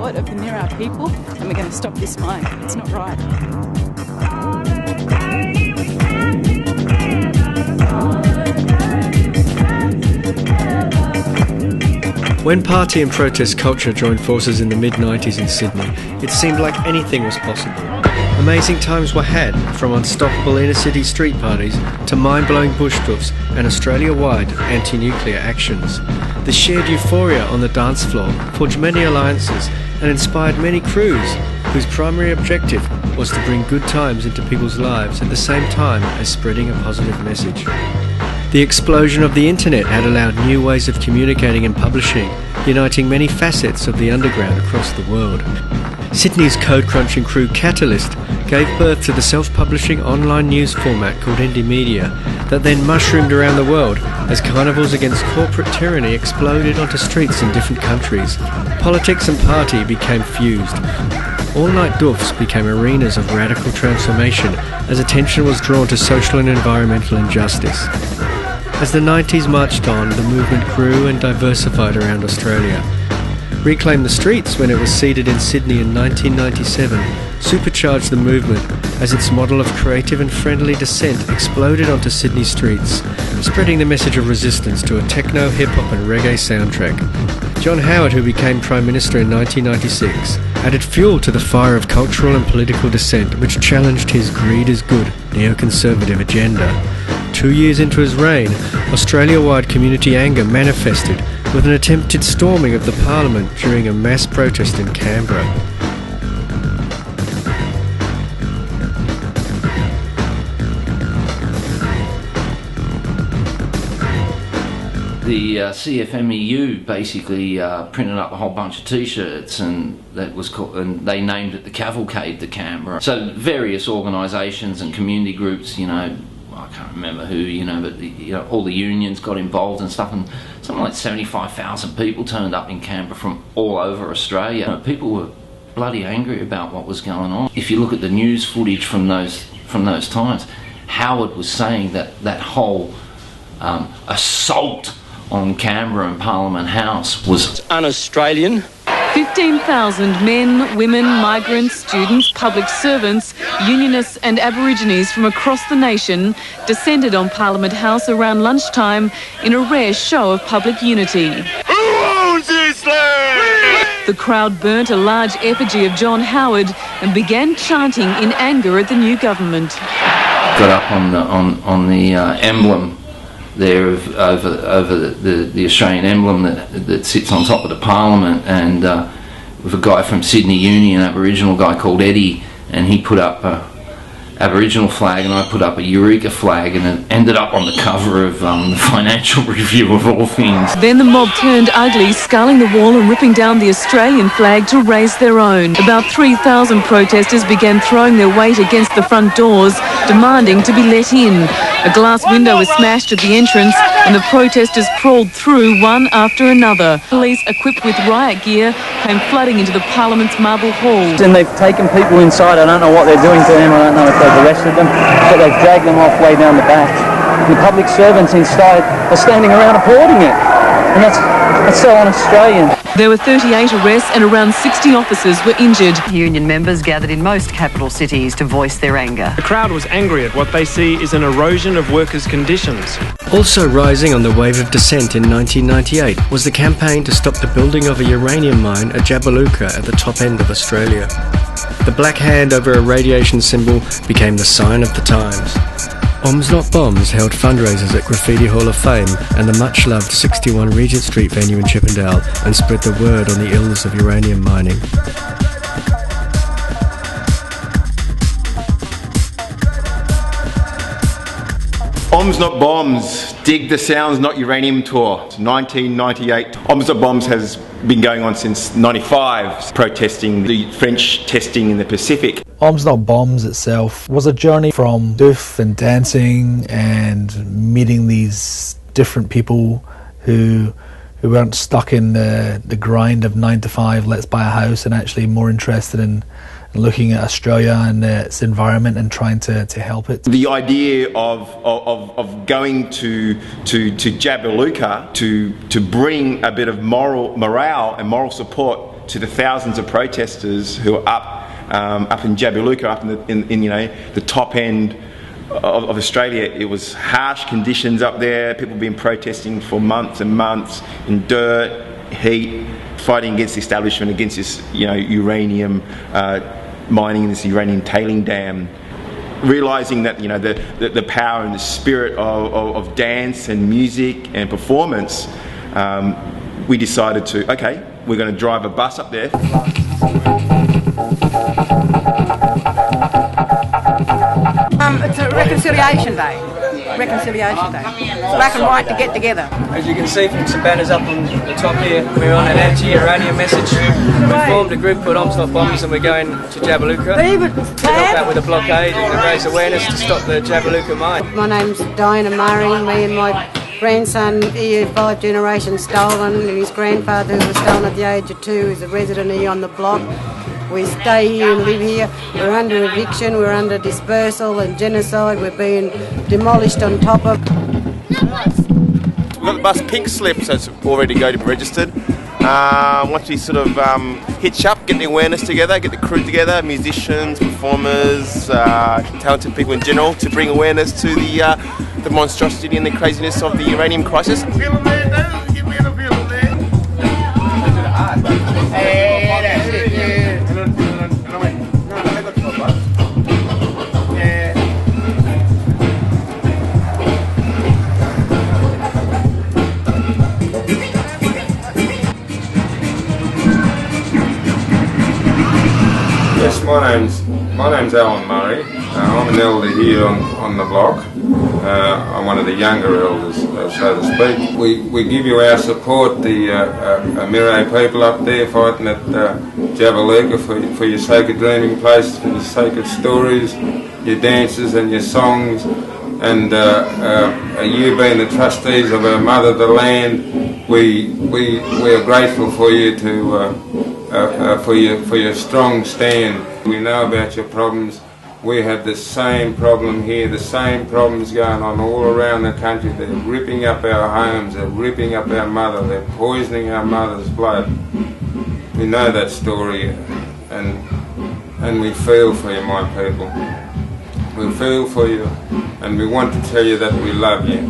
support of the Mirror people, and we're going to stop this mine. It's not right. When party and protest culture joined forces in the mid-90s in Sydney, it seemed like anything was possible. Amazing times were had, from unstoppable inner-city street parties to mind-blowing bush tours and Australia-wide anti-nuclear actions. The shared euphoria on the dance floor forged many alliances and inspired many crews whose primary objective was to bring good times into people's lives at the same time as spreading a positive message. The explosion of the internet had allowed new ways of communicating and publishing, uniting many facets of the underground across the world. Sydney's code-crunching crew Catalyst gave birth to the self-publishing online news format called indie media that then mushroomed around the world as carnivals against corporate tyranny exploded onto streets in different countries. Politics and party became fused. All-night doofs became arenas of radical transformation as attention was drawn to social and environmental injustice. As the 90s marched on, the movement grew and diversified around Australia. Reclaim the Streets, when it was seated in Sydney in 1997, supercharged the movement as its model of creative and friendly dissent exploded onto Sydney streets, spreading the message of resistance to a techno, hip-hop and reggae soundtrack. John Howard, who became Prime Minister in 1996, added fuel to the fire of cultural and political dissent which challenged his greed is good neoconservative agenda. 2 years into his reign, Australia-wide community anger manifested with an attempted storming of the Parliament during a mass protest in Canberra. The CFMEU basically printed up a whole bunch of T-shirts, and that was called, and they named it the Cavalcade to Canberra. So various organisations and community groups, you know, I can't remember who, you know, but all the unions got involved and stuff, and something like 75,000 people turned up in Canberra from all over Australia. You know, people were bloody angry about what was going on. If you look at the news footage from those times, Howard was saying that that whole assault on Canberra and Parliament House was un-Australian. 15,000 men, women, migrants, students, public servants, unionists and Aborigines from across the nation descended on Parliament House around lunchtime in a rare show of public unity. Who owns this land? The crowd burnt a large effigy of John Howard and began chanting in anger at the new government. Got up on the emblem there over the Australian emblem that sits on top of the Parliament, and with a guy from Sydney Uni, an Aboriginal guy called Eddie, and he put up a Aboriginal flag and I put up a Eureka flag, and it ended up on the cover of the Financial Review of all things. Then the mob turned ugly, scaling the wall and ripping down the Australian flag to raise their own. About 3,000 protesters began throwing their weight against the front doors, demanding to be let in. A glass window was smashed at the entrance and the protesters crawled through one after another. Police, equipped with riot gear, came flooding into the Parliament's marble halls. And they've taken people inside. I don't know what they're doing to them. I don't know if they've arrested them, but they've dragged them off way down the back. The public servants inside are standing around applauding it. And that's so un-Australian. There were 38 arrests and around 60 officers were injured. Union members gathered in most capital cities to voice their anger. The crowd was angry at what they see is an erosion of workers' conditions. Also rising on the wave of dissent in 1998 was the campaign to stop the building of a uranium mine at Jabiluka at the top end of Australia. The black hand over a radiation symbol became the sign of the times. Bombs Not Bombs held fundraisers at Graffiti Hall of Fame and the much-loved 61 Regent Street venue in Chippendale, and spread the word on the ills of uranium mining. Bombs Not Bombs, Dig the Sounds Not Uranium Tour, 1998. Bombs Not Bombs has been going on since 95, protesting the French testing in the Pacific. Bombs Not Bombs itself was a journey from doof and dancing and meeting these different people who weren't stuck in the grind of 9 to 5, let's buy a house, and actually more interested in looking at Australia and its environment and trying to help it. The idea of going to Jabiluka to bring a bit of morale and moral support to the thousands of protesters who are up in Jabiluka, up in the top end of Australia. It was harsh conditions up there. People have been protesting for months and months in dirt, heat, fighting against the establishment, against this uranium mining, this uranium tailing dam. Realising that the power and the spirit of dance and music and performance, we decided to, okay, we're going to drive a bus up there. It's a reconciliation day. Reconciliation Day. Black and white to get together. As you can see from some banners up on the top here, we're on an anti-uranium message. We formed a group called Oms Not Bombs and we're going to Jabiluka to help out with a blockade and to raise awareness to stop the Jabiluka mine. My name's Diana Murray. Me and my grandson, here 5 generations stolen, and his grandfather, who was stolen at the age of 2, is a resident here on the block. We stay here and live here. We're under eviction, we're under dispersal and genocide. We're being demolished on top of. We've got the bus pink slip, so it's all ready to go to be registered. Once we sort of hitch up, get the awareness together, get the crew together, musicians, performers, talented people in general, to bring awareness to the monstrosity and the craziness of the uranium crisis. Yes, my name's Alan Murray. I'm an elder here on the block. I'm one of the younger elders, so to speak. We give you our support, the Mirray people up there fighting at Jabiluka, for your sacred dreaming place, for your sacred stories, your dances and your songs, and you being the trustees of our mother, the land. We are grateful for you for your strong stand. We know about your problems. We have the same problem here, the same problems going on all around the country. They're ripping up our homes, they're ripping up our mother, they're poisoning our mother's blood. We know that story, and we feel for you, my people. We feel for you, and we want to tell you that we love you.